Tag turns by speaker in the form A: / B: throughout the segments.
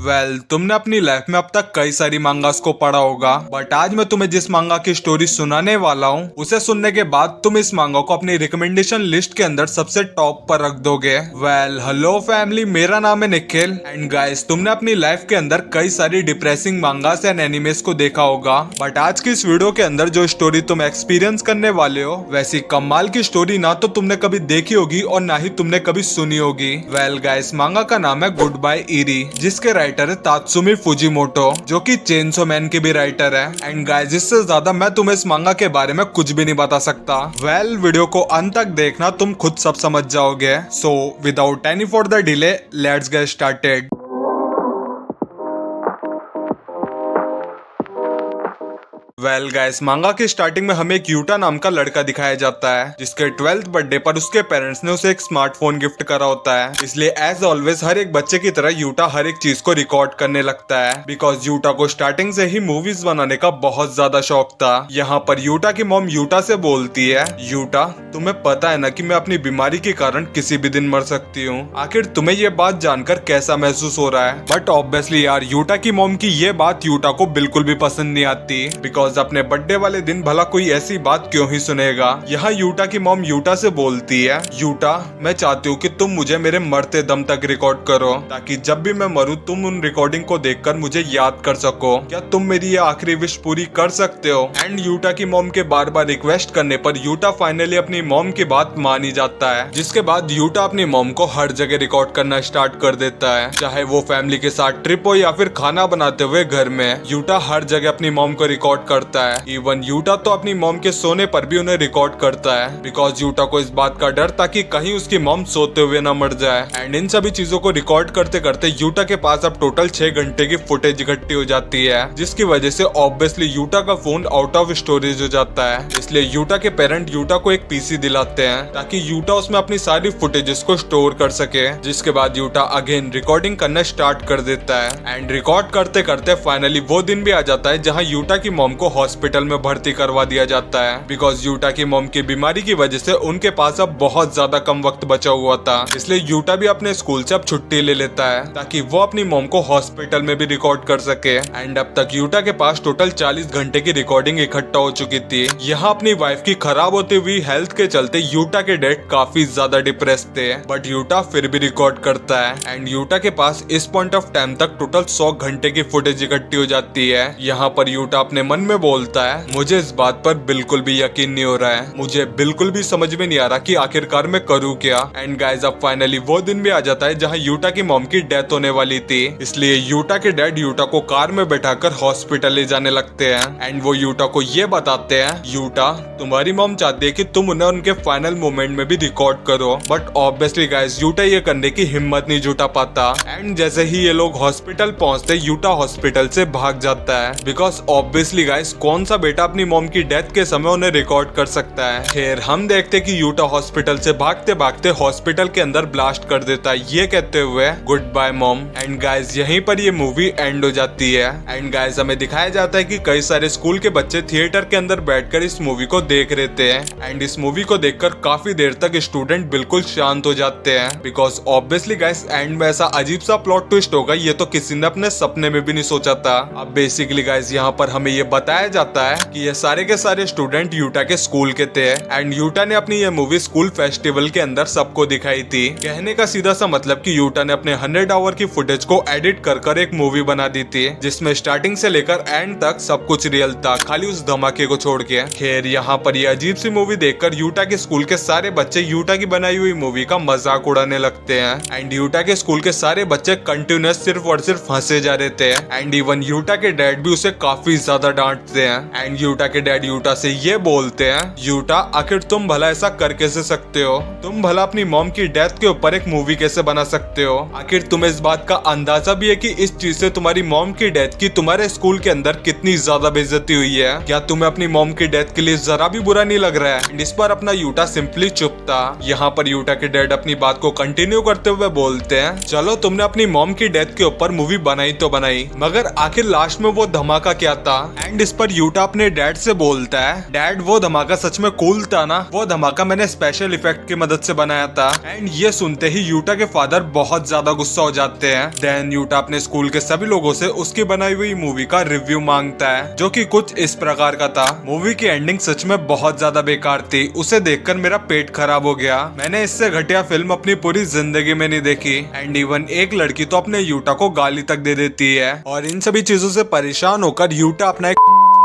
A: तुमने अपनी लाइफ में अब तक कई सारी मांगास को पढ़ा होगा, बट आज मैं तुम्हें जिस मांगा की स्टोरी सुनाने वाला हूँ उसे सुनने के बाद तुम इस मांगा को अपनी रिकमेंडेशन लिस्ट के अंदर सबसे टॉप पर रख दोगे। हेलो फैमिली, मेरा नाम है निखिल एंड गाइस, तुमने अपनी लाइफ के अंदर कई सारी डिप्रेसिंग मांगास एंड एनिमेस को देखा होगा, बट आज की इस वीडियो के अंदर जो स्टोरी तुम एक्सपीरियंस करने वाले हो वैसी कमाल की स्टोरी ना तो तुमने कभी देखी होगी और ना ही तुमने कभी सुनी होगी। गाइस, मांगा का नाम है गुड बाय इरी, जिसके राइटर है तात्सुमी फुजिमोटो, जो कि चेनसो मैन के भी राइटर है। एंड गाइस, इससे ज्यादा मैं तुम्हें इस मांगा के बारे में कुछ भी नहीं बता सकता। वीडियो को अंत तक देखना, तुम खुद सब समझ जाओगे। So without any further delay, let's get started. Guys, मांगा की स्टार्टिंग में हमें एक यूटा नाम का लड़का दिखाया जाता है, जिसके 12th बर्थडे पर उसके पेरेंट्स ने उसे एक स्मार्टफोन गिफ्ट करा होता है। इसलिए एज ऑलवेज हर एक बच्चे की तरह यूटा हर एक चीज को रिकॉर्ड करने लगता है, बिकॉज यूटा को स्टार्टिंग से ही मूवीज बनाने का बहुत ज्यादा शौक था। यहाँ पर यूटा की मॉम यूटा से बोलती है, यूटा तुम्हें पता है ना कि मैं अपनी बीमारी के कारण किसी भी दिन मर सकती हूँ। आखिर तुम्हें ये बात जानकर कैसा महसूस हो रहा है? बट ऑब्वियसली यार, यूटा की मॉम की ये बात यूटा को बिल्कुल भी पसंद नहीं आती, बिकॉज अपने बर्थडे वाले दिन भला कोई ऐसी बात क्यों ही सुनेगा। यहाँ यूटा की मॉम यूटा से बोलती है, यूटा मैं चाहती हूँ कि तुम मुझे मेरे मरते दम तक रिकॉर्ड करो, ताकि जब भी मैं मरूं तुम उन रिकॉर्डिंग को देखकर मुझे याद कर सको। क्या तुम मेरी ये आखिरी विश पूरी कर सकते हो? एंड यूटा की मॉम के बार बार रिक्वेस्ट करने पर यूटा फाइनली अपनी मॉम की बात मान ही जाता है, जिसके बाद यूटा अपनी मॉम को हर जगह रिकॉर्ड करना स्टार्ट कर देता है, चाहे वो फैमिली के साथ ट्रिप हो या फिर खाना बनाते हुए घर में। यूटा हर जगह अपनी मॉम को रिकॉर्ड करता है। इवन यूटा तो अपनी मॉम के सोने पर भी उन्हें रिकॉर्ड करता है, बिकॉज यूटा को इस बात का डर था कि कहीं उसकी मॉम सोते हुए न मर जाए। एंड इन सभी चीजों को रिकॉर्ड करते करते यूटा के पास अब टोटल 6 घंटे की फुटेज इकट्ठी हो जाती है, जिसकी वजह से ऑब्वियसली यूटा का फोन आउट ऑफ स्टोरेज हो जाता है। इसलिए यूटा के पेरेंट यूटा को एक पीसी दिलाते हैं, ताकि यूटा उसमें अपनी सारी फुटेजेस को स्टोर कर सके। जिसके बाद यूटा अगेन रिकॉर्डिंग करना स्टार्ट कर देता है। एंड रिकॉर्ड करते करते फाइनली वो दिन भी आ जाता है जहाँ यूटा की मॉम को हॉस्पिटल में भर्ती करवा दिया जाता है, बिकॉज यूटा की मॉम की बीमारी की वजह से उनके पास अब बहुत ज्यादा कम वक्त बचा हुआ था। इसलिए यूटा भी अपने स्कूल से अब छुट्टी ले लेता है, ताकि वो अपनी मॉम को हॉस्पिटल में भी रिकॉर्ड कर सके। एंड अब तक यूटा के पास टोटल 40 घंटे की रिकॉर्डिंग इकट्ठा हो चुकी थी। यहाँ अपनी वाइफ की खराब होती हुई हेल्थ के चलते यूटा के डैड काफी ज्यादा डिप्रेस थे, बट यूटा फिर भी रिकॉर्ड करता है। एंड यूटा के पास इस पॉइंट ऑफ टाइम तक टोटल 100 घंटे की फुटेज इकट्ठी हो जाती है। यहाँ पर यूटा अपने मन में बोलता है, मुझे इस बात पर बिल्कुल भी यकीन नहीं हो रहा है, मुझे बिल्कुल भी समझ में नहीं आ रहा कि आखिरकार मैं करूँ क्या। एंड गाइस, अब फाइनली वो दिन भी आ जाता है जहाँ यूटा की मॉम की डेथ होने वाली थी। इसलिए यूटा के डैड यूटा को कार में बैठाकर हॉस्पिटल ले जाने लगते हैं। एंड वो यूटा को ये बताते हैं, यूटा तुम्हारी मॉम चाहती है कि तुम उन्हें उनके फाइनल मोमेंट में भी रिकॉर्ड करो, बट ऑब्वियसली गाइस यूटा ये करने की हिम्मत नहीं जुटा पाता। एंड जैसे ही ये लोग हॉस्पिटल पहुंचते, यूटा हॉस्पिटल से भाग जाता है, बिकॉज ऑब्वियसली गाइस कौन सा बेटा अपनी मॉम की डेथ के समय उन्हें रिकॉर्ड कर सकता है। खैर, हम देखते कि यूटा हॉस्पिटल से भागते भागते हॉस्पिटल के अंदर ब्लास्ट कर देता है, ये कहते हुए good bye mom. And guys, यहीं पर ये मूवी एंड हो जाती है। एंड गाइस, हमें दिखाया जाता है कि कई सारे स्कूल के बच्चे थिएटर के अंदर बैठकर इस मूवी को देख रहे थे। एंड इस मूवी को देखकर काफी देर तक स्टूडेंट बिल्कुल शांत हो जाते हैं, बिकॉज ऑब्वियसली गाइस एंड में ऐसा अजीब सा प्लॉट ट्विस्ट होगा ये तो किसी ने अपने सपने में भी नहीं सोचा था। अब बेसिकली गाइस यहाँ पर हमें ये बताया जाता है कि ये सारे के सारे स्टूडेंट यूटा के स्कूल के थे। एंड यूटा ने अपनी ये मूवी स्कूल फेस्टिवल के अंदर सबको दिखाई थी। कहने का सीधा सा मतलब कि यूटा ने अपने 100 आवर की फुटेज को एडिट कर एक मूवी बना दी थी, जिसमें स्टार्टिंग से लेकर एंड तक सब कुछ रियल था, खाली उस धमाके को छोड़ के। खैर, यहाँ पर ये अजीब सी मूवी देखकर यूटा के स्कूल के सारे बच्चे यूटा की बनाई हुई मूवी का मजाक उड़ाने लगते हैं। एंड यूटा के स्कूल के सारे बच्चे कंटिन्यूअस सिर्फ और सिर्फ हंसे जा रहे थे। एंड इवन यूटा के डैड भी उसे काफी ज्यादा डांटते हैं। एंड यूटा के डैड यूटा से ये बोलते हैं, यूटा आखिर तुम भला ऐसा कर कैसे सकते हो? तुम भला अपनी मॉम की डेथ के ऊपर एक मूवी कैसे बना सकते हो? आखिर तुम्हें इस बात का अंदाजा भी है कि इस चीज से तुम्हारी मॉम की डेथ की तुम्हारे स्कूल के अंदर कितनी इतनी ज्यादा बेइज्जती हुई है। क्या तुम्हें अपनी मॉम की डेथ के लिए जरा भी बुरा नहीं लग रहा है? इस पर अपना यूटा सिंपली चुप था। यहाँ पर यूटा के डैड अपनी बात को कंटिन्यू करते हुए बोलते हैं, चलो तुमने अपनी मॉम की डेथ के ऊपर मूवी बनाई तो बनाई, मगर आखिर लास्ट में वो धमाका क्या था? एंड इस पर यूटा अपने डैड से बोलता है, डैड वो धमाका सच में कूल था ना, वो धमाका मैंने स्पेशल इफेक्ट की मदद से बनाया था। एंड ये सुनते ही यूटा के फादर बहुत ज्यादा गुस्सा हो जाते हैं। देन यूटा अपने स्कूल के सभी लोगों से उसकी बनाई हुई मूवी का रिव्यू मांगता है, जो कि कुछ इस प्रकार का था। मूवी की एंडिंग सच में बहुत ज्यादा बेकार थी, उसे देखकर मेरा पेट खराब हो गया। मैंने इससे घटिया फिल्म अपनी पूरी जिंदगी में नहीं देखी। एंड इवन एक लड़की तो अपने यूटा को गाली तक दे देती है। और इन सभी चीजों से परेशान होकर यूटा अपना एक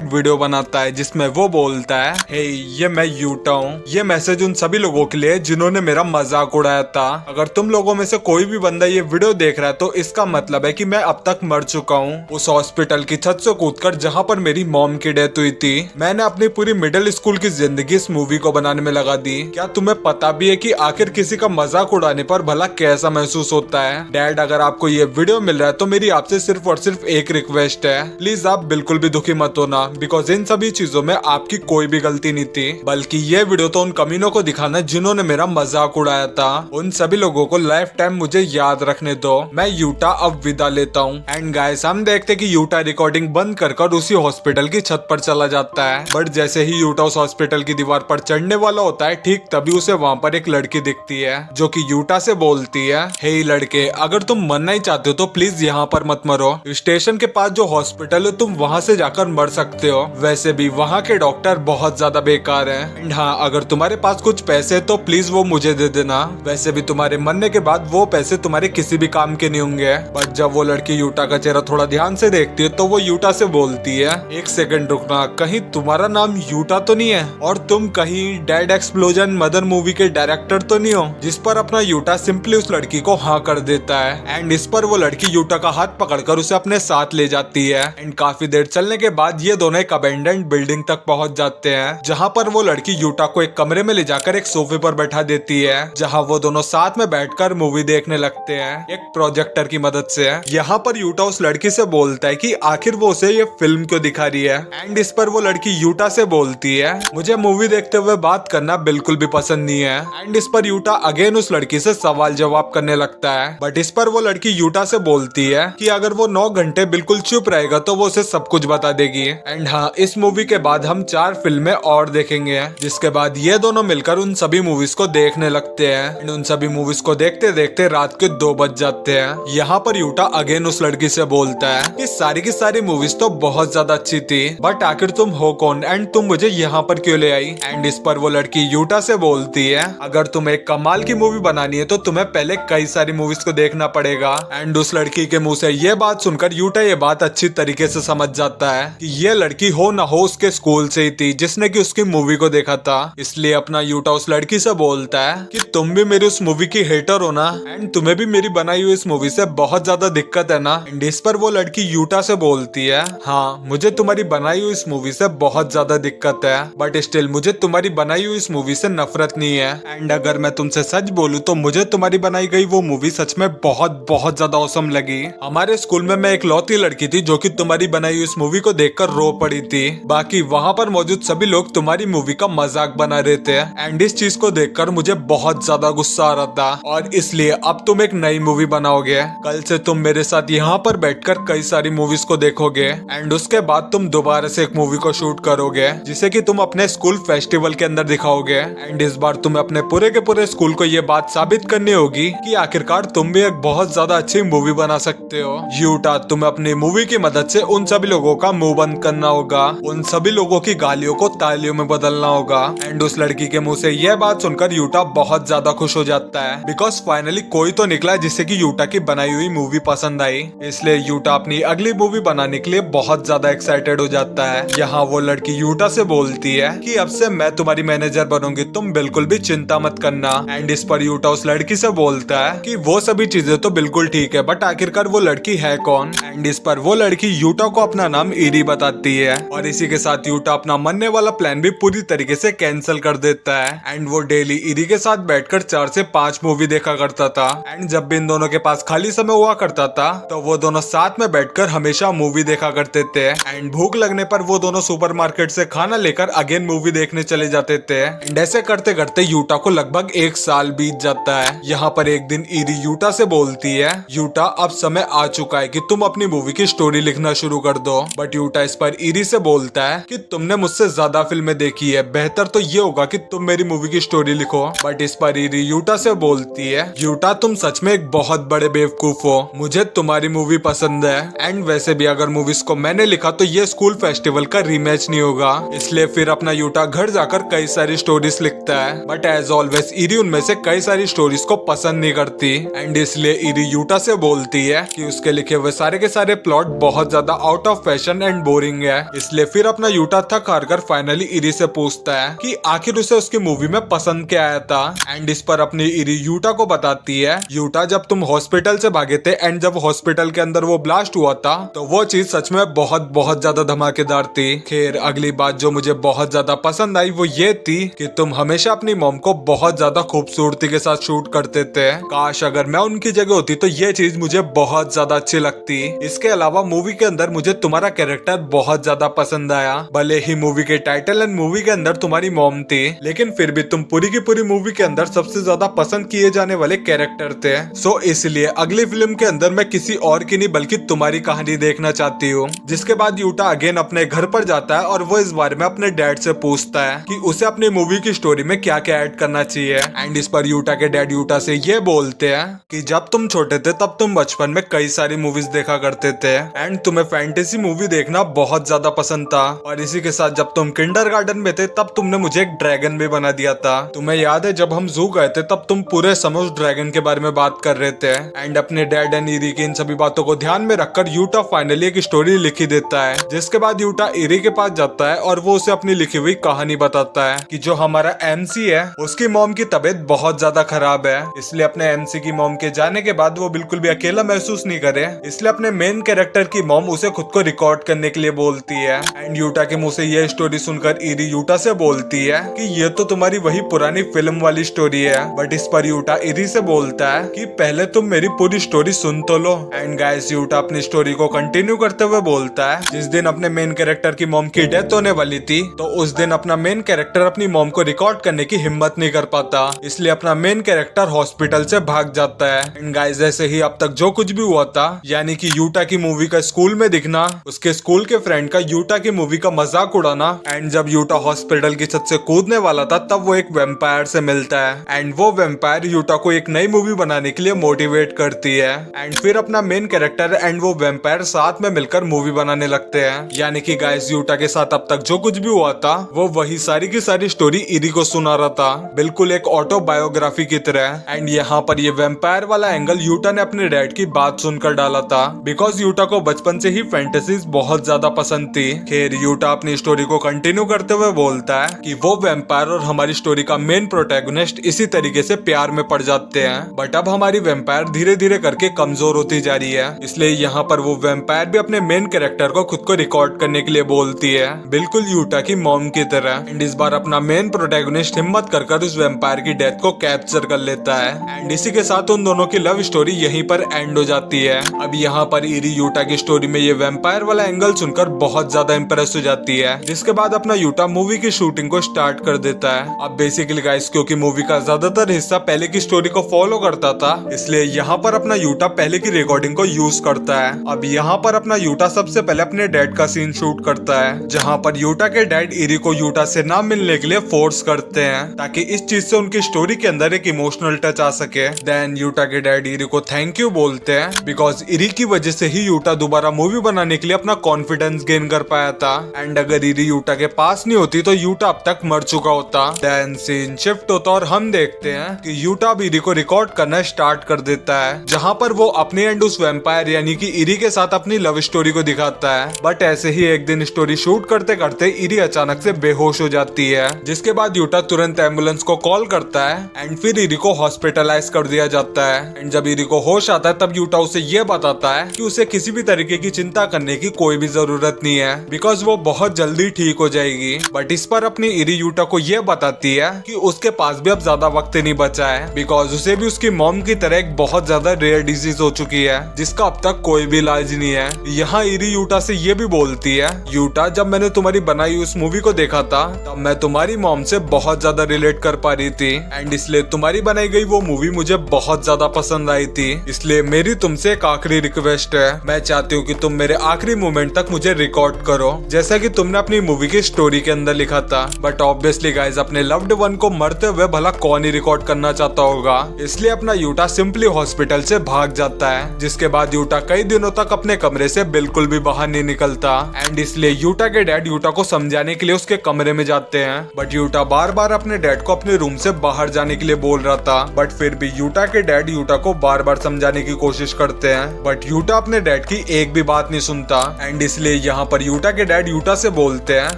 A: वीडियो बनाता है जिसमें वो बोलता है, हे ये मैं यूटा हूँ। ये मैसेज उन सभी लोगों के लिए जिन्होंने मेरा मजाक उड़ाया था। अगर तुम लोगों में से कोई भी बंदा ये वीडियो देख रहा है तो इसका मतलब है कि मैं अब तक मर चुका हूँ, उस हॉस्पिटल की छत से कूदकर जहाँ पर मेरी मॉम की डेथ हुई थी। मैंने अपनी पूरी मिडिल स्कूल की जिंदगी इस मूवी को बनाने में लगा दी। क्या तुम्हें पता भी है कि आखिर किसी का मजाक उड़ाने पर भला कैसा महसूस होता है? डैड, अगर आपको ये वीडियो मिल रहा है तो मेरी आपसे सिर्फ और सिर्फ एक रिक्वेस्ट है, प्लीज आप बिल्कुल भी दुखी मत होना, बिकॉज इन सभी चीजों में आपकी कोई भी गलती नहीं थी, बल्कि ये वीडियो तो उन कमीनों को दिखाना जिन्होंने मेरा मजाक उड़ाया था। उन सभी लोगों को लाइफ टाइम मुझे याद रखने दो। मैं यूटा अब विदा लेता हूँ। एंड गाइस, हम देखते कि यूटा रिकॉर्डिंग बंद कर उसी हॉस्पिटल की छत पर चला जाता है। बट जैसे ही यूटा उस हॉस्पिटल की दीवार पर चढ़ने वाला होता है, ठीक तभी उसे वहाँ पर एक लड़की दिखती है जो कि यूटा से बोलती है, हे लड़के, अगर तुम मरना ही चाहते हो तो प्लीज यहाँ पर मत मरो। स्टेशन के पास जो हॉस्पिटल है तुम वहाँ से जाकर मर सकते हो। वैसे भी वहाँ के डॉक्टर बहुत ज्यादा बेकार हैं। एंड हाँ, अगर तुम्हारे पास कुछ पैसे तो प्लीज वो मुझे दे देना। वैसे भी तुम्हारे मरने के बाद वो पैसे तुम्हारे किसी भी काम के नहीं होंगे। बट जब वो लड़की यूटा का चेहरा थोड़ा ध्यान से देखती है तो वो यूटा से बोलती है, एक सेकंड रुकना, कहीं तुम्हारा नाम यूटा तो नहीं है? और तुम कहीं डेड एक्सप्लोजन मदर मूवी के डायरेक्टर तो नहीं हो? जिस पर अपना यूटा सिंपली उस लड़की को हाँ कर देता है। एंड इस पर वो लड़की यूटा का हाथ पकड़कर उसे अपने साथ ले जाती है। एंड काफी देर चलने के बाद ये दोनों एक अबेंडेंड बिल्डिंग तक पहुंच जाते हैं, जहां पर वो लड़की यूटा को एक कमरे में ले जाकर एक सोफे पर बैठा देती है, जहां वो दोनों साथ में बैठकर मूवी देखने लगते हैं एक प्रोजेक्टर की मदद से। यहाँ पर यूटा उस लड़की से बोलता है कि आखिर वो उसे ये फिल्म क्यों दिखा रही है। एंड इस पर वो लड़की यूटा से बोलती है, मुझे मूवी देखते हुए बात करना बिल्कुल भी पसंद नहीं है। एंड इस पर यूटा अगेन उस लड़की से सवाल जवाब करने लगता है। बट इस पर वो लड़की यूटा से बोलती है कि अगर वो 9 घंटे बिल्कुल चुप रहेगा तो वो उसे सब कुछ बता देगी। एंड हाँ, इस मूवी के बाद हम 4 फिल्में और देखेंगे, जिसके बाद ये दोनों मिलकर उन सभी मूवीज को देखने लगते हैं। उन सभी मूवीज को देखते देखते रात के 2 बज जाते हैं। यहाँ पर यूटा अगेन उस लड़की से बोलता है कि सारी की सारी मूवीज तो बहुत ज्यादा अच्छी थी, बट आखिर तुम हो कौन एंड तुम मुझे यहाँ पर क्यों ले आई? एंड इस पर वो लड़की यूटा से बोलती है, अगर तुम्हें एक कमाल की मूवी बनानी है तो तुम्हें पहले कई सारी मूवीज को देखना पड़ेगा। एंड उस लड़की के मुंह से ये बात सुनकर यूटा ये बात अच्छी तरीके से समझ जाता है कि ये लड़की हो ना हो उसके स्कूल से ही थी जिसने कि उसकी मूवी को देखा था। इसलिए अपना यूटा उस लड़की से बोलता है कि तुम भी मेरी उस मूवी की हेटर हो ना, एंड तुम्हें भी मेरी बनाई हुई इस मूवी से बहुत ज्यादा दिक्कत है ना? एंड इस पर वो लड़की यूटा से बोलती है, हाँ मुझे तुम्हारी बनाई हुई इस मूवी से बहुत ज्यादा दिक्कत है, बट स्टिल मुझे तुम्हारी बनाई हुई इस मूवी से नफरत नहीं है। एंड अगर मैं तुमसे सच बोलूं तो मुझे तुम्हारी बनाई गई वो मूवी सच में बहुत बहुत ज्यादा औसम लगी। हमारे स्कूल में मैं एक लौती लड़की थी जो कि तुम्हारी बनाई हुई इस मूवी को देखकर रो पड़ी थी। बाकी वहाँ पर मौजूद सभी लोग तुम्हारी मूवी का मजाक बना रहे थे। एंड इस चीज को देखकर मुझे बहुत ज्यादा गुस्सा आ रहा था, और इसलिए अब तुम एक नई मूवी बनाओगे। कल से तुम मेरे साथ यहाँ पर बैठकर कई सारी मूवीज को देखोगे। एंड उसके बाद तुम दोबारा से एक मूवी को शूट करोगे जिसे कि तुम अपने स्कूल फेस्टिवल के अंदर दिखाओगे। एंड इस बार तुम्हें अपने पूरे के पूरे स्कूल को ये बात साबित करनी होगी कि आखिरकार तुम भी एक बहुत ज्यादा अच्छी मूवी बना सकते हो। यूटा, तुम्हें अपनी मूवी की मदद से उन सभी लोगों का मुंह बंद करना होगा, उन सभी लोगों की गालियों को तालियों में बदलना होगा। एंड उस लड़की के मुंह से यह बात सुनकर यूटा बहुत ज्यादा खुश हो जाता है, बिकॉज फाइनली कोई तो निकला जिससे कि यूटा की बनाई हुई मूवी पसंद आई। इसलिए यूटा अपनी अगली मूवी बनाने के लिए बहुत ज्यादा एक्साइटेड हो जाता है। यहाँ वो लड़की यूटा से बोलती है कि अब से मैं तुम्हारी मैनेजर बनूंगी, तुम बिल्कुल भी चिंता मत करना। एंड इस पर यूटा उस लड़की से बोलता है कि वो सभी चीजें तो बिल्कुल ठीक है, बट आखिरकार वो लड़की है कौन? एंड इस पर वो लड़की यूटा को अपना नाम इरी बताती होती है और इसी के साथ यूटा अपना मरने वाला प्लान भी पूरी तरीके से कैंसिल कर देता है एंड वो डेली इरी के साथ बैठकर 4 से 5 मूवी देखा करता था। एंड जब भी इन दोनों के पास खाली समय हुआ करता था तो वो दोनों साथ में बैठकर हमेशा मूवी देखा करते थे एंड भूख लगने पर वो दोनों सुपरमार्केट से खाना लेकर अगेन मूवी देखने चले जाते थे एंड ऐसे करते करते यूटा को लगभग 1 साल बीत जाता है। यहाँ पर एक दिन इरी यूटा से बोलती है, यूटा अब समय आ चुका है कि तुम अपनी मूवी की स्टोरी लिखना शुरू कर दो। बट यूटा इस पर इरी से बोलता है कि तुमने मुझसे ज्यादा फिल्में देखी है, बेहतर तो ये होगा कि तुम मेरी मूवी की स्टोरी लिखो। बट इस पर इरी यूटा से बोलती है, यूटा तुम सच में एक बहुत बड़े बेवकूफ हो, मुझे तुम्हारी मूवी पसंद है एंड वैसे भी अगर मूवीज को मैंने लिखा तो ये स्कूल फेस्टिवल का रीमैच नहीं होगा। इसलिए फिर अपना यूटा घर जाकर कई सारी स्टोरीज लिखता है। बट एज ऑलवेज इरी उनमें से कई सारी स्टोरीज को पसंद नहीं करती एंड इसलिए इरी यूटा से बोलती है कि उसके लिखे हुए सारे के सारे प्लॉट बहुत ज्यादा out of fashion and boring है। इसलिए फिर अपना यूटा थक हार कर फाइनली इरी से पूछता है कि आखिर उसे उसकी मूवी में पसंद क्या आया था एंड इस पर अपनी इरी यूटा को बताती है, यूटा जब तुम हॉस्पिटल से भागे थे एंड जब हॉस्पिटल के अंदर वो ब्लास्ट हुआ था तो वो चीज सच में बहुत ज्यादा धमाकेदार थी। खैर अगली बात जो मुझे बहुत ज्यादा पसंद आई वो ये थी कि तुम हमेशा अपनी मॉम को बहुत ज्यादा खूबसूरती के साथ शूट करते थे, काश अगर मैं उनकी जगह होती तो ये चीज मुझे बहुत ज्यादा अच्छी लगती। इसके अलावा मूवी के अंदर मुझे तुम्हारा कैरेक्टर बहुत ज्यादा पसंद आया, भले ही मूवी के टाइटल एंड मूवी के अंदर तुम्हारी मॉम थी लेकिन फिर भी तुम पूरी की पूरी मूवी के अंदर सबसे ज्यादा पसंद किए जाने वाले कैरेक्टर थे। सो इसलिए अगली फिल्म के अंदर मैं किसी और की नहीं बल्कि तुम्हारी कहानी देखना चाहती हूँ। जिसके बाद यूटा अगेन अपने घर पर जाता है और वो इस बारे में अपने डैड से पूछता है कि उसे अपनी मूवी की स्टोरी में क्या क्या ऐड करना चाहिए एंड इस पर यूटा के डैड यूटा से ये बोलते हैं कि जब तुम छोटे थे तब तुम बचपन में कई सारी मूवीज देखा करते थे एंड तुम्हें फैंटेसी मूवी देखना बहुत ज्यादा पसंद था और इसी के साथ जब तुम किंडरगार्टन में थे तब तुमने मुझे एक ड्रैगन भी बना दिया था। तुम्हें याद है जब हम जू गए थे तब तुम पूरे समय उस ड्रैगन के बारे में बात कर रहे थे एंड अपने डैड एंड इरी की इन सभी बातों को ध्यान में रखकर यूटा फाइनली एक स्टोरी लिखी देता है। जिसके बाद यूटा इरी के पास जाता है और वो उसे अपनी लिखी हुई कहानी बताता है कि जो हमारा एमसी है उसकी मॉम की तबीयत बहुत ज्यादा खराब है, इसलिए अपने एमसी की मॉम के जाने के बाद वो बिल्कुल भी अकेला महसूस नहीं करे, इसलिए अपने मेन कैरेक्टर की मॉम उसे खुद को रिकॉर्ड करने के लिए बोलती है एंड यूटा के मुंह से ये स्टोरी सुनकर इरी यूटा से बोलती है कि ये तो तुम्हारी वही पुरानी फिल्म वाली स्टोरी है। बट इस पर यूटा इरी से बोलता है कि पहले तुम मेरी पूरी स्टोरी सुन तो लो एंड गाइस यूटा अपनी स्टोरी को कंटिन्यू करते हुए बोलता है, जिस दिन अपने मेन कैरेक्टर की मॉम की डेथ होने वाली थी तो उस दिन अपना मेन कैरेक्टर अपनी मॉम को रिकॉर्ड करने की हिम्मत नहीं कर पाता, इसलिए अपना मेन कैरेक्टर हॉस्पिटल से भाग जाता है एंड गाइस ऐसे ही अब तक जो कुछ भी हुआ था यानी कि यूटा की मूवी का स्कूल में दिखना, उसके स्कूल के फ्रेंड का यूटा की मूवी का मजाक उड़ाना एंड जब यूटा हॉस्पिटल की छत से कूदने वाला था तब वो एक वेम्पायर से मिलता है एंड वो वेम्पायर यूटा को एक नई मूवी बनाने के लिए मोटिवेट करती है एंड फिर अपना मेन कैरेक्टर एंड वो वेम्पायर साथ में मिलकर मूवी बनाने लगते हैं। यानी कि गाइस यूटा के साथ अब तक जो कुछ भी हुआ था वो वही सारी की सारी स्टोरी इरी को सुना रहा था, बिल्कुल एक ऑटोबायोग्राफी की तरह। एंड यहाँ पर ये वेम्पायर वाला एंगल यूटा ने अपने डैड की बात सुनकर डाला था बिकॉज यूटा को बचपन से ही फैंटेसीज बहुत ज्यादा पसंद थी। खैर यूटा अपनी स्टोरी को कंटिन्यू करते हुए बोलता है कि वो वेम्पायर और हमारी स्टोरी का मेन प्रोटैगनिस्ट इसी तरीके से प्यार में पड़ जाते हैं, बट अब हमारी वेम्पायर धीरे धीरे करके कमजोर होती जा रही है, इसलिए यहाँ पर वो वेम्पायर भी अपने मेन कैरेक्टर को खुद को रिकॉर्ड करने के लिए बोलती है, बिल्कुल यूटा की मॉम की तरह। एंड इस बार अपना मेन प्रोटैगनिस्ट हिम्मत कर उस वेम्पायर की डेथ को कैप्चर कर लेता है एंड इसी के साथ उन दोनों की लव स्टोरी यहीं पर एंड हो जाती है। अब यहाँ पर इरी यूटा की स्टोरी में ये वेम्पायर वाला एंगल सुनकर बहुत ज्यादा इंप्रेस हो जाती है, जिसके बाद अपना यूटा मूवी की शूटिंग को स्टार्ट कर देता है। अब बेसिकली गाइस क्योंकि मूवी का ज्यादातर हिस्सा पहले की स्टोरी को फॉलो करता था इसलिए यहाँ पर अपना यूटा पहले की रिकॉर्डिंग को यूज करता है। अब यहाँ पर अपना यूटा सबसे पहले अपने डैड का सीन शूट करता है, जहाँ पर यूटा के डैड इरी को यूटा से ना मिलने के लिए फोर्स करते हैं ताकि इस चीज से उनकी स्टोरी के अंदर एक इमोशनल टच आ सके। देन यूटा के डैड इरी को थैंक यू बोलते हैं बिकॉज इरी की वजह से ही यूटा दोबारा मूवी बनाने के लिए अपना कॉन्फिडेंस गेन कर पाया था एंड अगर इरी यूटा के पास नहीं होती तो यूटा अब तक मर चुका होता। देन सीन शिफ्ट होता और हम देखते हैं कि यूटा इरी को रिकॉर्ड करना स्टार्ट कर देता है, जहाँ पर वो अपने एंड उस वेम्पायर यानी कि इरी के साथ अपनी लव स्टोरी को दिखाता है। बट ऐसे ही एक दिन स्टोरी शूट करते करते इरी अचानक से बेहोश हो जाती है, जिसके बाद यूटा तुरंत एम्बुलेंस को कॉल करता है एंड फिर इरी को हॉस्पिटलाइज कर दिया जाता है। एंड जब इरी को होश आता है तब यूटा उसे ये बताता है कि उसे किसी भी तरीके की चिंता करने की कोई भी जरूरत नहीं है बिकॉज वो बहुत जल्दी ठीक हो जाएगी। बट इस पर अपनी इरी यूटा को ये बताती है कि उसके पास भी अब ज्यादा वक्त नहीं बचा है बिकॉज उसे भी उसकी मॉम की तरह एक बहुत ज्यादा रेयर डिजीज हो चुकी है जिसका अब तक कोई भी इलाज नहीं है। यहाँ इरी यूटा से ये भी बोलती है, यूटा जब मैंने तुम्हारी बनाई उस मूवी को देखा था तब मैं तुम्हारी मॉम से बहुत ज्यादा रिलेट कर पा रही थी एंड इसलिए तुम्हारी बनाई गई वो मूवी मुझे बहुत ज्यादा पसंद आई थी। इसलिए मेरी तुमसे एक आखिरी रिक्वेस्ट है, मैं चाहती हूँ कि तुम मेरे आखिरी मोमेंट तक मुझे रिकॉर्ड करो जैसा कि तुमने अपनी मूवी की स्टोरी के अंदर लिखा था। बट ऑब्वियसली गाइज अपने लव्ड वन को मरते हुए भला कौन ही रिकॉर्ड करना चाहता होगा, इसलिए अपना यूटा सिंपली हॉस्पिटल से भाग जाता है। जिसके बाद यूटा कई दिनों तक अपने कमरे से बिल्कुल भी बाहर नहीं निकलता एंड इसलिए यूटा के डैड यूटा को समझाने के लिए उसके कमरे में जाते हैं। बट यूटा बार बार अपने डैड को अपने रूम से बाहर जाने के लिए बोल रहा था, बट फिर भी यूटा के डैड यूटा को बार बार समझाने की कोशिश करते हैं। बट यूटा अपने डैड की एक भी बात नहीं सुनता एंड इसलिए यहाँ पर यूटा के डैड यूटा से बोलते हैं,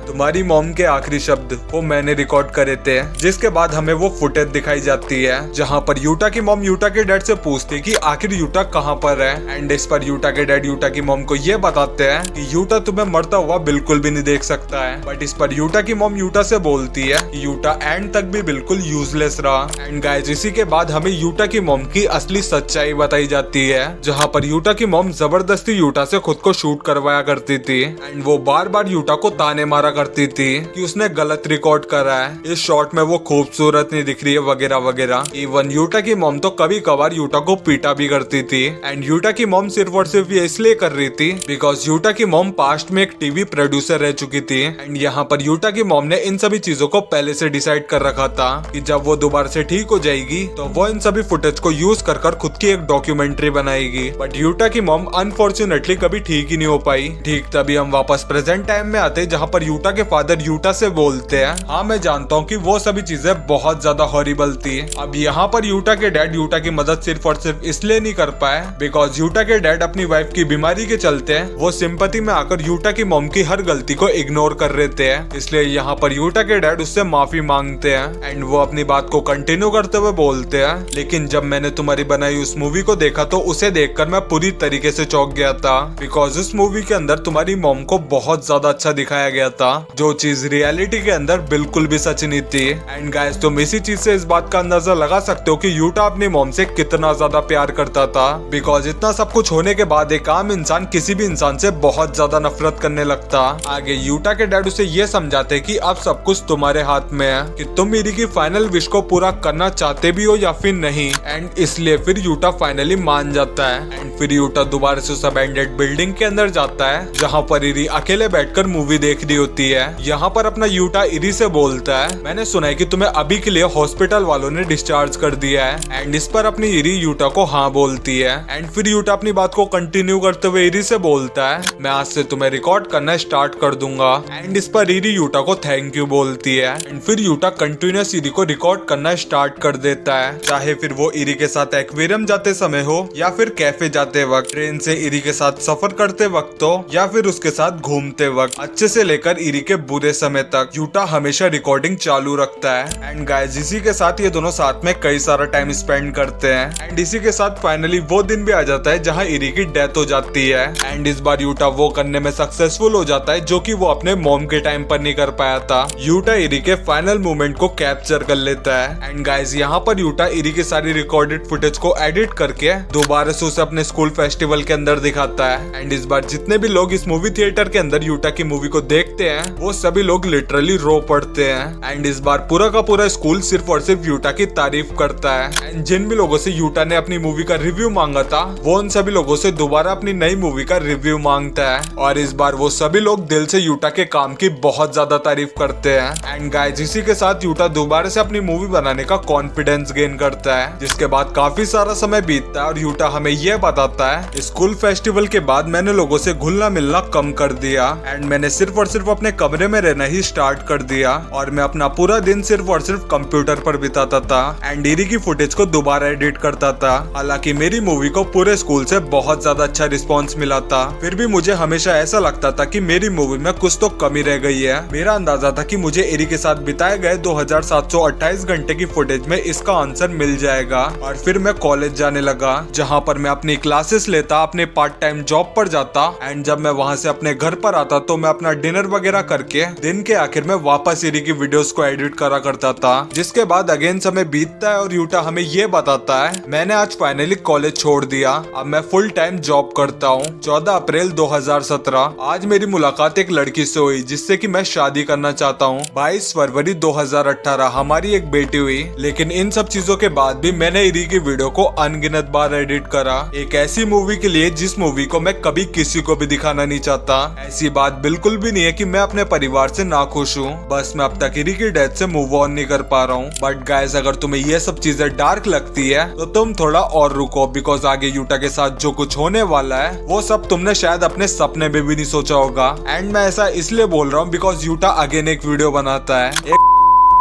A: तुम्हारी मॉम के आखिरी शब्द वो मैंने रिकॉर्ड करे थे। जिसके बाद हमें वो फुटेज दिखाई जाती है जहाँ पर यूटा की मॉम यूटा के डैड से पूछती है कि आखिर यूटा कहाँ पर है एंड इस पर यूटा के डैड यूटा की मॉम को ये बताते हैं कि यूटा तुम्हें मरता हुआ बिल्कुल भी नहीं देख सकता है। बट इस पर यूटा की मॉम यूटा से बोलती है कि यूटा एंड तक भी बिल्कुल यूजलेस रहा एंड गाइस इसी के बाद हमें यूटा की मॉम की असली सच्चाई बताई जाती है जहाँ पर यूटा की मॉम जबरदस्ती यूटा से खुद को शूट करवाया करती थी एंड वो बार बार यूटा को ताने मारा करती थी कि उसने गलत रिकॉर्ड करा है, इस शॉट में वो खूबसूरत नहीं दिख रही है वगैरह वगैरह। इवन यूटा की मॉम तो कभी कभार यूटा को पीटा भी करती थी एंड यूटा की मॉम सिर्फ और सिर्फ ये इसलिए कर रही थी बिकॉज यूटा की मॉम पास्ट में एक टीवी प्रोड्यूसर रह चुकी थी एंड यहाँ पर यूटा की मॉम ने इन सभी चीजों को पहले से डिसाइड कर रखा था कि जब वो दोबारा से ठीक हो जाएगी तो वो इन सभी फुटेज को यूज कर खुद की एक डॉक्यूमेंट्री बनाएगी। बट यूटा की मॉम अनफॉर्चुनेटली कभी ठीक ही नहीं हो पाई। ठीक तभी हम वापस प्रेजेंट टाइम में आते जहाँ पर यूटा के फादर यूटा से बोलते हैं, हाँ मैं जानता हूँ कि वो सभी चीजें बहुत ज्यादा हॉरिबल थी। अब यहाँ पर यूटा के डैड यूटा की मदद सिर्फ और सिर्फ इसलिए नहीं कर पाए बिकॉज यूटा के डैड अपनी वाइफ की बीमारी के चलते वो सिंपैथी में आकर यूटा की मॉम की हर गलती को इग्नोर कर रहे थे। इसलिए यहाँ पर यूटा के डैड उससे माफी मांगते हैं एंड वो अपनी बात को कंटिन्यू करते हुए बोलते हैं, लेकिन जब मैंने तुम्हारी बनाई उस मूवी को देखा तो उसे देखकर मैं पूरी तरीके से चौंक गया था बिकॉज उस मूवी के अंदर तुम्हारी मॉम को बहुत ज्यादा अच्छा दिखाया गया था जो चीज रियलिटी के अंदर बिल्कुल भी सच नहीं थी। एंड गाइस तुम इसी चीज से इस बात का अंदाजा लगा सकते हो कि यूटा अपनी मॉम से कितना ज्यादा प्यार करता था बिकॉज इतना सब कुछ होने के बाद एक आम इंसान किसी भी इंसान से बहुत ज्यादा नफरत करने लगता। आगे यूटा के डैड उसे ये समझाते कि अब सब कुछ तुम्हारे हाथ में है कि तुम मेरी की फाइनल विश को पूरा करना चाहते भी हो या फिर नहीं एंड इसलिए फिर यूटा फाइनली मान जाता है एंड फिर यूटा दोबारा से उस अबैंडेड बिल्डिंग के अंदर जाता है जहाँ पर इरी अकेले बैठकर मूवी देख रही होती है। यहाँ पर अपना यूटा इरी से बोलता है, मैंने सुना है कि तुम्हें अभी के लिए हॉस्पिटल वालों ने डिस्चार्ज कर दिया है एंड इस पर अपनी इरी यूटा को हाँ बोलती है एंड फिर यूटा अपनी बात को कंटिन्यू करते हुए इरी से बोलता है, मैं आज से तुम्हें रिकॉर्ड करना स्टार्ट कर दूंगा एंड इस पर इरी यूटा को थैंक यू बोलती है एंड फिर यूटा कंटिन्यूअस इरी को रिकॉर्ड करना स्टार्ट कर देता है, चाहे फिर वो इरी के साथ एक्वेरियम जाते समय हो या फिर कैफे जाते वक्त, ट्रेन से इरी के साथ सफर करते वक्त हो या फिर उसके साथ घूमते वक्त, अच्छे से लेकर इरी के बुरे समय तक यूटा हमेशा रिकॉर्डिंग चालू रखता है। एंड गाइस इसी के साथ ये दोनों साथ में कई सारा टाइम स्पेंड करते हैं एंड इसी के साथ फाइनली वो दिन भी आ जाता है जहाँ इरी की डेथ हो जाती है एंड इस बार यूटा वो करने में सक्सेसफुल हो जाता है जो कि वो अपने मॉम के टाइम पर नहीं कर पाया था। यूटा इरी के फाइनल मोमेंट को कैप्चर कर लेता है एंड गाइस यहाँ पर यूटा इरी की सारी रिकॉर्डेड फुटेज को एडिट करके दोबारा से उसे अपने स्कूल फेस्टिवल के अंदर दिखाता है एंड इस बार जितने भी लोग इस मूवी थिएटर के अंदर यूटा की मूवी को देखते हैं वो सभी लोग लिटरली रो पड़ते हैं एंड इस बार पूरा का पूरा स्कूल सिर्फ और सिर्फ यूटा की तारीफ करता है एंड जिन भी लोगों से यूटा ने अपनी मूवी का रिव्यू मांगा था वो उन सभी लोगों से दोबारा अपनी नई मूवी का रिव्यू मांगता है और इस बार वो सभी लोग दिल से यूटा के काम की बहुत ज्यादा तारीफ करते हैं एंड गाइस इसी के साथ यूटा दोबारा से अपनी मूवी बनाने का कॉन्फिडेंस गेन करता है। जिसके बाद काफी सारा समय बीतता है और यूटा हमें यह बताता है, स्कूल फेस्टिवल के बाद मैंने लोगों से घुलना मिलना कम कर दिया एंड मैंने सिर्फ और सिर्फ अपने कमरे में रहना ही स्टार्ट कर दिया और मैं अपना पूरा दिन सिर्फ और सिर्फ कंप्यूटर पर बिताता था एंड इरी की फुटेज को दोबारा एडिट करता था। हालांकि मेरी मूवी को पूरे स्कूल से बहुत ज्यादा अच्छा रिस्पॉन्स मिला था, फिर भी मुझे हमेशा ऐसा लगता था कि मेरी मूवी में कुछ तो कमी रह गई है। मेरा अंदाजा था कि मुझे इरी के साथ बिताए गए 2728 घंटे की फुटेज में इसका आंसर मिल जाएगा और फिर मैं कॉलेज जाने लगा जहाँ पर मैं अपनी क्लासेस लेता, अपने पार्ट टाइम जॉब पर जाता एंड जब मैं वहाँ से अपने घर पर आता तो मैं अपना डिनर वगैरह करके दिन के आखिर में वापस इरी की वीडियोस को एडिट करा करता था। जिसके बाद अगेन समय बीतता है और यूटा हमें ये बताता है मैंने आज फाइनली कॉलेज छोड़ दिया, अब मैं फुल टाइम जॉब करता हूँ। 14 अप्रैल 2017 आज मेरी मुलाकात एक लड़की से हुई जिससे कि मैं शादी करना चाहता हूँ। 22 फरवरी 2018 हमारी एक बेटी हुई। लेकिन इन सब चीजों के बाद भी मैंने इरी की वीडियो को अनगिनत बार एडिट करा, एक ऐसी मूवी के लिए जिस मूवी को मैं कभी किसी को भी दिखाना नहीं चाहता। ऐसी बात बिल्कुल भी नहीं है कि मैं अपने परिवार से नाखुश हूँ, बस मैं अब तक इरी की डेथ से मूव ऑन नहीं कर पा रहा हूँ। बट गाइस अगर तुम्हें ये सब चीजें डार्क लगती है तो तुम थोड़ा और रुको, बिकॉज आगे यूटा के साथ जो कुछ होने वाला है वो सब तुमने शायद अपने सपने में भी नहीं सोचा होगा। एंड मैं ऐसा इसलिए बोल रहा हूँ बिकॉज यूटा अगेन एक वीडियो बनाता है, एक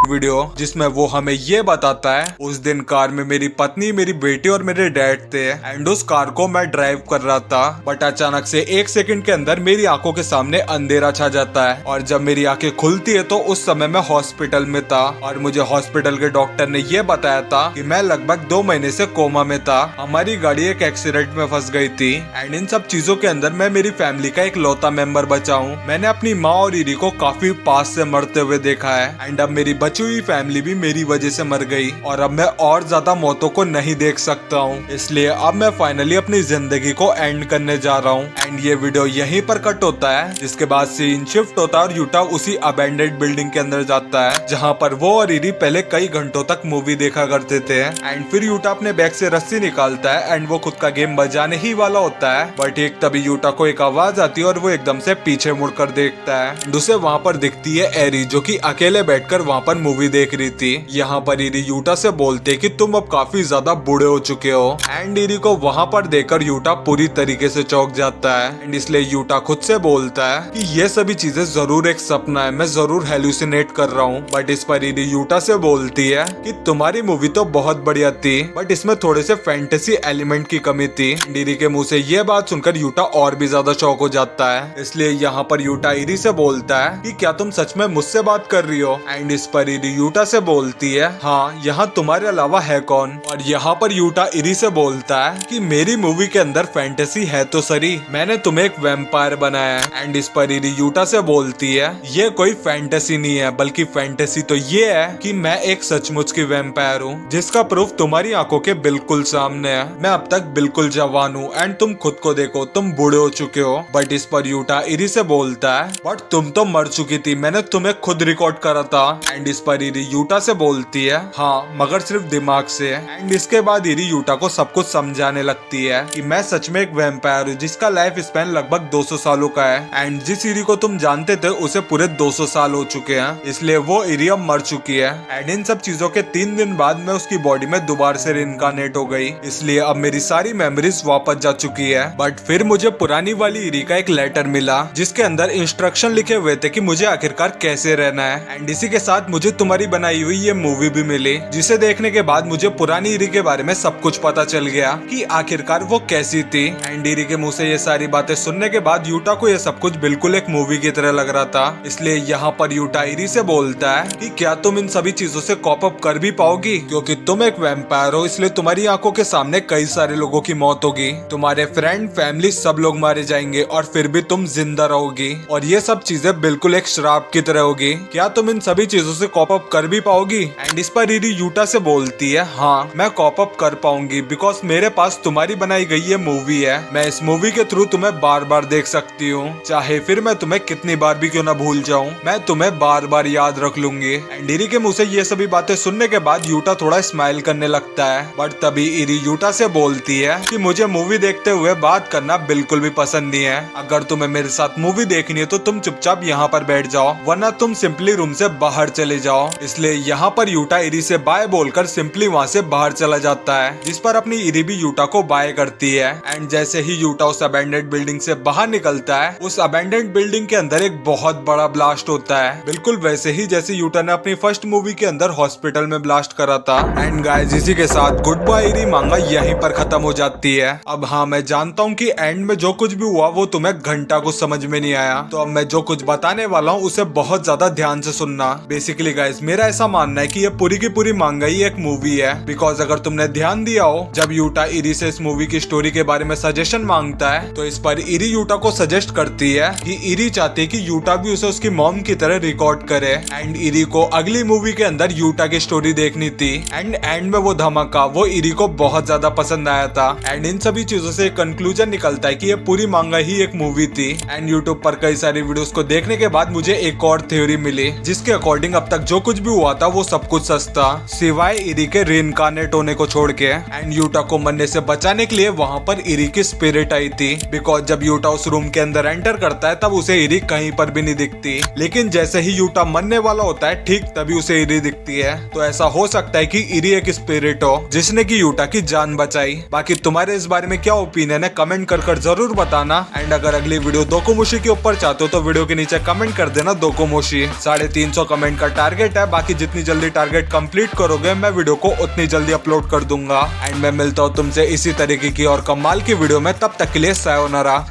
A: वीडियो जिसमें वो हमें ये बताता है उस दिन कार में मेरी पत्नी, मेरी बेटी और मेरे डैड थे एंड उस कार को मैं ड्राइव कर रहा था। बट अचानक से 1 सेकंड के अंदर मेरी आंखों के सामने अंधेरा छा जाता है और जब मेरी आंखें खुलती है तो उस समय मैं हॉस्पिटल में था और मुझे हॉस्पिटल के डॉक्टर ने ये बताया था कि मैं लगभग 2 महीने से कोमा में था। हमारी गाड़ी एक एक्सीडेंट में फंस गई थी एंड इन सब चीजों के अंदर मैं मेरी फैमिली का एक लौता मेंबर बचा हूँ। मैंने अपनी माँ और इरी को काफी पास से मरते हुए देखा है एंड अब मेरी बची हुई फैमिली भी मेरी वजह से मर गई और अब मैं और ज्यादा मौतों को नहीं देख सकता हूँ। इसलिए अब मैं फाइनली अपनी जिंदगी को एंड करने जा रहा हूँ। एंड ये वीडियो यहीं पर कट होता है, जिसके बाद सीन शिफ्ट होता है और यूटा उसी अबैंडेड बिल्डिंग के अंदर जाता है जहाँ पर वो और इरी पहले कई घंटों तक मूवी देखा करते थे। एंड फिर यूटा अपने बैग से रस्सी निकालता है एंड वो खुद का गेम बजाने ही वाला होता है। बट एक तभी यूटा को एक आवाज आती है और वो एकदम से पीछे मुड़कर देखता है। उसे वहाँ पर दिखती है एरी जो कि अकेले बैठकर वहाँ पर मूवी देख रही थी। यहाँ पर इरी यूटा से बोलते कि तुम अब काफी ज्यादा बूढ़े हो चुके हो एंड इरी को वहाँ पर देखकर यूटा पूरी तरीके से चौंक जाता है एंड इसलिए यूटा खुद से बोलता है कि ये सभी चीजें जरूर एक सपना है, मैं जरूर हेलुसिनेट कर रहा हूँ। बट इस पर इरी यूटा से बोलती है कि तुम्हारी मूवी तो बहुत बढ़िया थी बट इसमें थोड़े से फैंटेसी एलिमेंट की कमी थी। इरी के मुंह से ये बात सुनकर यूटा और भी ज्यादा शॉक हो जाता है। इसलिए यहाँ पर यूटा इरी से बोलता है कि क्या तुम सच में मुझसे बात कर रही हो एंड इस पर इरी यूटा से बोलती है हाँ, यहाँ तुम्हारे अलावा है कौन। और यहाँ पर यूटा इरी से बोलता है कि मेरी मूवी के अंदर फैंटेसी है तो सही, मैंने तुम्हें एक वैम्पायर बनाया है। एंड इस पर इरी यूटा से बोलती है ये कोई फैंटेसी नहीं है बल्कि फैंटेसी तो ये है कि मैं एक सचमुच की वैम्पायर हूँ जिसका प्रूफ तुम्हारी आंखों के बिल्कुल सामने है। मैं अब तक बिल्कुल जवान हूँ एंड तुम खुद को देखो, तुम बूढ़े हो चुके हो। बट इस पर यूटा इरी से बोलता है बट तुम तो मर चुकी थी, मैंने तुम्हें खुद रिकॉर्ड करा था। एंड इस पर इरी यूटा से बोलती है हाँ, मगर सिर्फ दिमाग से। एंड इसके बाद इरी यूटा को सब कुछ समझाने लगती है कि मैं सच में एक वैम्पायर हूँ जिसका लाइफ स्पैन लगभग 200 सालों का है एंड जिस इरी को तुम जानते थे उसे पूरे 200 साल हो चुके हैं, इसलिए वो इरी अब मर चुकी है। एंड इन सब चीजों के 3 दिन बाद मैं उसकी बॉडी में दोबारा से रिइंकार्नेट हो गई, इसलिए अब मेरी सारी मेमोरीज वापस जा चुकी है। बट फिर मुझे पुरानी वाली इरी का एक लेटर मिला जिसके अंदर इंस्ट्रक्शन लिखे हुए थे कि मुझे आखिरकार कैसे रहना है। एंड इसी के साथ मुझे तुम्हारी बनाई हुई ये मूवी भी मिली जिसे देखने के बाद मुझे पुरानी इरी के बारे में सब कुछ पता चल गया कि आखिरकार वो कैसी थी। एंड इरी के मुंह से ये सारी बातें सुनने के बाद यूटा को ये सब कुछ बिल्कुल एक मूवी की तरह लग रहा था। इसलिए यहाँ पर यूटा इरी से बोलता है कि क्या तुम इन सभी चीजों से कॉप अप कर भी पाओगी, क्योंकि तुम एक वैम्पायर हो इसलिए तुम्हारी आंखों के सामने कई सारे लोगों की मौत होगी, तुम्हारे फ्रेंड फैमिली सब लोग मारे जाएंगे और फिर भी तुम जिंदा रहोगी और ये सब चीजें बिल्कुल एक श्राप की तरह होगी। क्या तुम इन सभी चीजों से कॉप अप कर भी पाओगी। एंड इस पर इरी यूटा से बोलती है हाँ, मैं कॉप अप कर पाऊंगी बिकॉज मेरे पास तुम्हारी बनाई गई ये मूवी है। मैं इस मूवी के थ्रू तुम्हें बार बार देख सकती हूँ, चाहे फिर मैं तुम्हें कितनी बार भी क्यों ना भूल जाऊँ, मैं तुम्हें बार बार याद रख लूंगी। एंड इरी के मुंह से ये सभी बातें सुनने के बाद यूटा थोड़ा स्माइल करने लगता है। बट तभी इरी यूटा से बोलती है कि मुझे मूवी देखते हुए बात करना बिल्कुल भी पसंद नहीं है। अगर तुम्हें मेरे साथ मूवी देखनी है तो तुम चुपचाप यहाँ पर बैठ जाओ, वरना तुम सिंपली रूम से बाहर चले जाओ। इसलिए यहाँ पर यूटा इरी से बाय बोलकर सिंपली वहाँ से बाहर चला जाता है, जिस पर अपनी इरी भी यूटा को बाय करती है। एंड जैसे ही यूटा उस अबैंडेड बिल्डिंग से बाहर निकलता है, उस अबैंडेड बिल्डिंग के अंदर एक बहुत बड़ा ब्लास्ट होता है, बिल्कुल वैसे ही जैसे यूटा ने अपनी फर्स्ट मूवी के अंदर हॉस्पिटल में ब्लास्ट करा था। एंड गाइस इसी के साथ गुड बाय इरी मांगा यहीं पर खत्म हो जाती है। अब हाँ, मैं जानता हूँ कि एंड में जो कुछ भी हुआ वो तुम्हें घंटा कुछ समझ में नहीं आया, तो अब मैं जो कुछ बताने वाला हूँ उसे बहुत ज्यादा ध्यान से सुनना। बेसिकली गाइस मेरा ऐसा मानना है कि ये पूरी की पूरी मांगा ही एक मूवी है। बिकॉज अगर तुमने ध्यान दिया हो, जब यूटा इरी से इस मूवी की स्टोरी के बारे में सजेशन मांगता है तो इस पर इरी यूटा को सजेस्ट करती है कि इरी चाहती है कि यूटा भी उसे उसकी मॉम की तरह रिकॉर्ड करे। एंड इरी को अगली मूवी के अंदर यूटा की स्टोरी देखनी थी। एंड में वो धमाका वो इरी को बहुत ज्यादा पसंद आया था। एंड इन सभी चीजों से एक कंक्लूजन निकलता है कि ये पूरी मांगा ही एक मूवी थी। एंड यूट्यूब पर कई सारी वीडियोस को देखने के बाद मुझे एक और थ्योरी मिली, जिसके अकॉर्डिंग अब तक जो कुछ भी हुआ था वो सब कुछ सच था, सिवाय इरी के रीइंकार्नेट होने को छोड़ के। एंड यूटा को मरने से बचाने के लिए वहाँ पर इरी की स्पिरिट आई थी। बिकॉज जब यूटा उस रूम के अंदर एंटर करता है तब उसे इरी कहीं पर भी नहीं दिखती, लेकिन जैसे ही यूटा मरने वाला होता है ठीक तभी उसे इरी दिखती है। तो ऐसा हो सकता है कि इरी एक स्पिरिट हो जिसने की यूटा की जान बचाई। बाकी तुम्हारे इस बारे में क्या ओपिनियन है कमेंट कर जरूर बताना। एंड अगर अगली वीडियो दोकोमोशी के ऊपर चाहते हो तो वीडियो के नीचे कमेंट कर देना दोकोमोशी। 350 कमेंट का टारगेट है। बाकी जितनी जल्दी टारगेट कंप्लीट करोगे मैं वीडियो को उतनी जल्दी अपलोड कर दूंगा। एंड मैं मिलता हूँ तुमसे इसी तरीके की और कमाल की वीडियो में, तब तक के लिए सायोनारा।